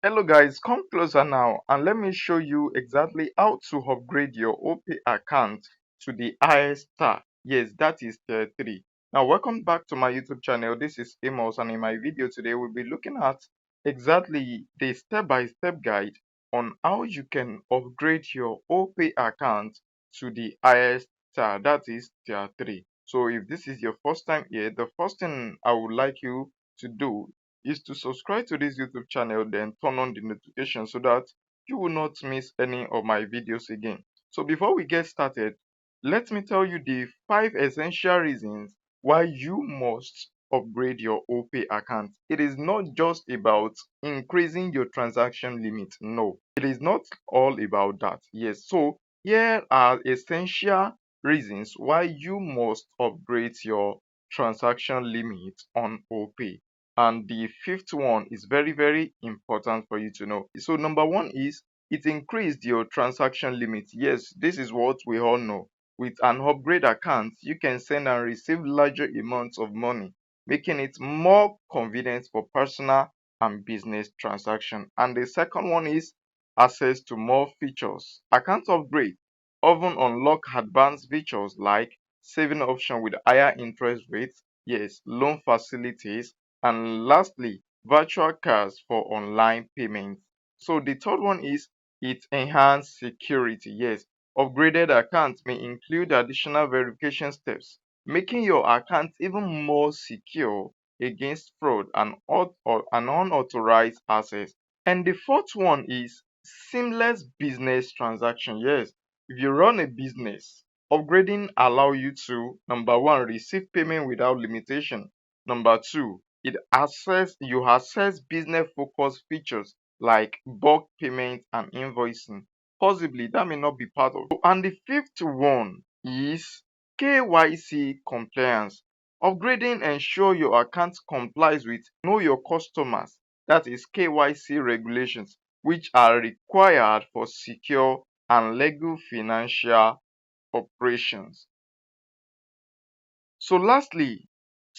Hello guys, come closer now and let me show you exactly how to upgrade your Opay account to the highest star. Yes, that is tier 3. Now welcome back to my YouTube channel. This is Amos, and in my video today we'll be looking at exactly the step-by-step guide on how you can upgrade your Opay account to the highest star, that is tier 3. So if this is your first time here, the first thing I would like you to do is to subscribe to this YouTube channel, then turn on the notification so that you will not miss any of my videos again. So before we get started, let me tell you the 5 essential reasons why you must upgrade your Opay account. It is not just about increasing your transaction limit. No, it is not all about that. Yes, so here are essential reasons why you must upgrade your transaction limit on Opay. And the fifth one is very important for you to know. So number one is it increased your transaction limit. Yes, this is what we all know. With an upgrade account, you can send and receive larger amounts of money, making it more convenient for personal and business transaction. And the second one is access to more features. Account upgrade often unlock advanced features like saving option with higher interest rates, yes, loan facilities, and lastly, virtual cards for online payments. So the third one is it enhanced security. Yes, upgraded accounts may include additional verification steps, making your account even more secure against fraud and unauthorized access. And the fourth one is seamless business transaction. Yes, if you run a business, upgrading allow you to number one, receive payment without limitation. Number two, you access business focused features like bulk payment and invoicing. Possibly that may not be part of it. And the fifth one is KYC compliance. Upgrading ensure your account complies with know your customers, that is KYC regulations, which are required for secure and legal financial operations. So lastly,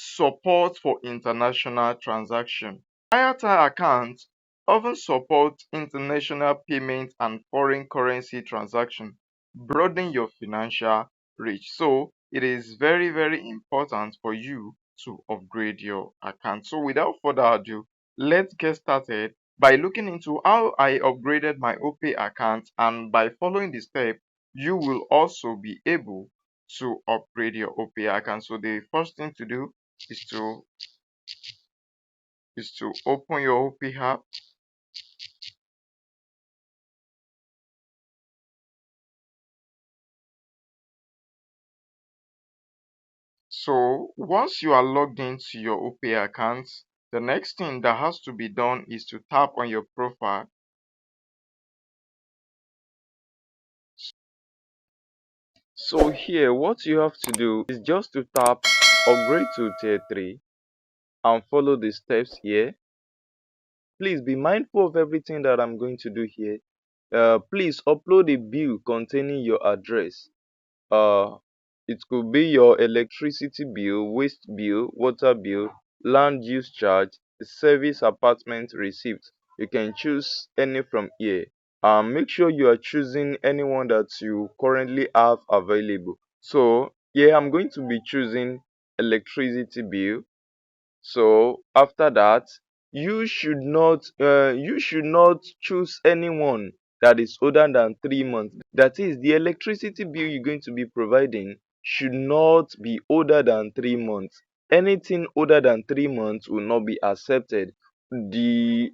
support for international transaction. Higher tier accounts often support international payments and foreign currency transaction, broadening your financial reach. So it is very important for you to upgrade your account. So without further ado, let's get started by looking into how I upgraded my Opay account, and by following the step, you will also be able to upgrade your Opay account. So the first thing to do is to open your Opay app. So once you are logged into your Opay account, the next thing that has to be done is to tap on your profile. So here what you have to do is just to tap upgrade to tier 3 and follow the steps here. Please be mindful of everything that I'm going to do here. Please upload a bill containing your address. It could be your electricity bill, waste bill, water bill, land use charge, service apartment receipt. You can choose any from here. Make sure you are choosing anyone that you currently have available. So here I'm going to be choosing electricity bill. So after that, you should not choose anyone that is older than 3 months. That is, the electricity bill you're going to be providing should not be older than 3 months. Anything older than 3 months will not be accepted. The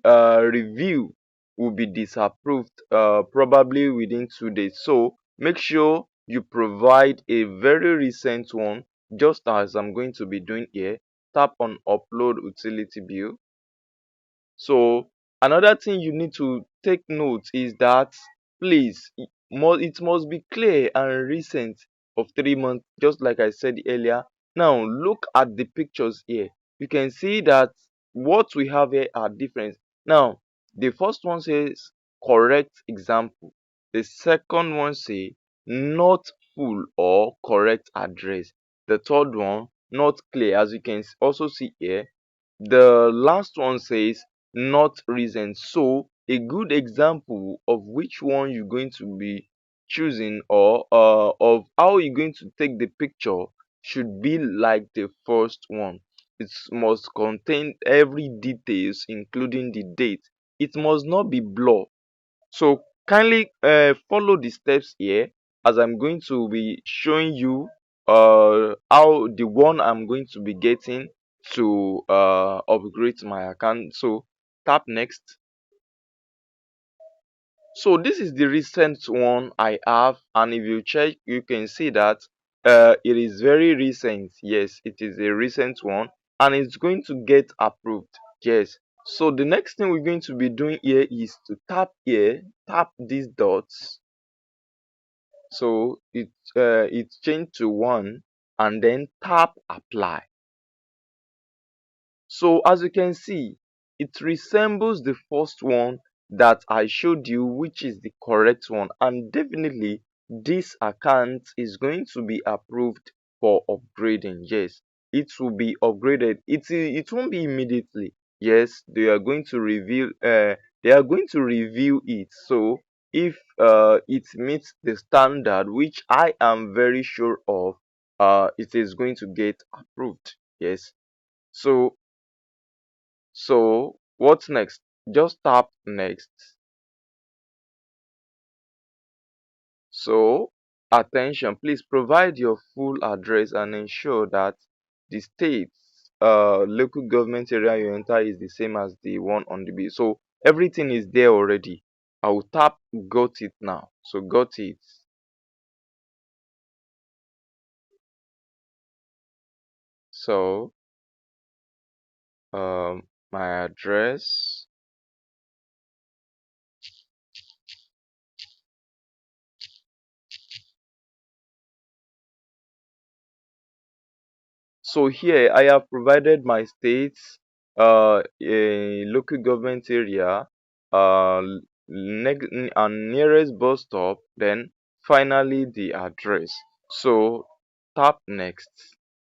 review will be disapproved probably within 2 days. So make sure you provide a very recent one, just as I'm going to be doing here. Tap on upload utility bill. So another thing you need to take note is that please it must be clear and recent of 3 months, just like I said earlier. Now look at the pictures here. You can see that what we have here are different. Now the first one says correct example. The second one say not full or correct address. The third one not clear, as you can also see here. The last one says not recent. So a good example of which one you're going to be choosing, or of how you're going to take the picture, should be like the first one. It must contain every details, including the date. It must not be blur. So kindly follow the steps here, as I'm going to be showing you how the one I'm going to be getting to upgrade my account. So tap next. So this is the recent one I have, and if you check, you can see that it is very recent. Yes, it is a recent one, and it's going to get approved. Yes. So the next thing we're going to be doing here is to tap here, tap these dots. So it's changed to one, and then tap apply. So as you can see, it resembles the first one that I showed you, which is the correct one, and definitely this account is going to be approved for upgrading. Yes, it will be upgraded. It won't be immediately. Yes, they are going to review it. So if it meets the standard, which I am very sure of, it is going to get approved. Yes. So what's next? Just tap next. So attention, please provide your full address and ensure that the state local government area you enter is the same as the one on the bill. So everything is there already. I will tap got it now. So got it. So my address. So here I have provided my states, a local government area, and nearest bus stop, then finally the address. So tap next.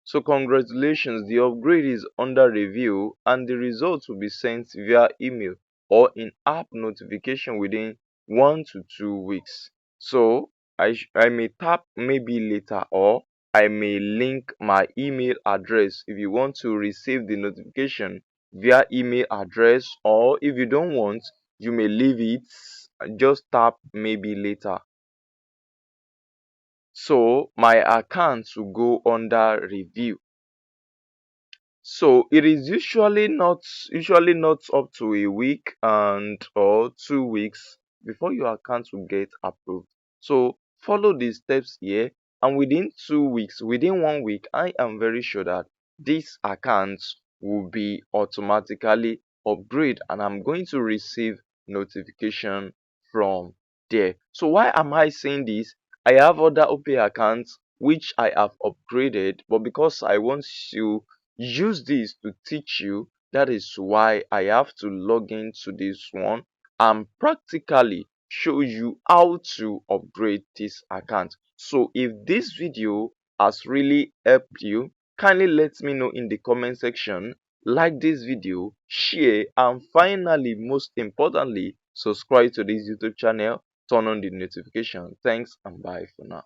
So congratulations, the upgrade is under review and the results will be sent via email or in-app notification within 1 to 2 weeks. So I may tap maybe later, or I may link my email address if you want to receive the notification via email address, or if you don't want, you may leave it, just tap maybe later. So my account will go under review. So it is usually not up to a week and or 2 weeks before your account will get approved. So follow the steps here, and within 2 weeks, within 1 week, I am very sure that this account will be automatically upgrade, and I'm going to receive notification from there. So why am I saying this? I have other Opay accounts which I have upgraded, but because I want to use this to teach you, that is why I have to log into this one and practically show you how to upgrade this account. So if this video has really helped you, kindly let me know in the comment section, like this video, share, and finally, most importantly, subscribe to this YouTube channel, turn on the notification. Thanks and bye for now.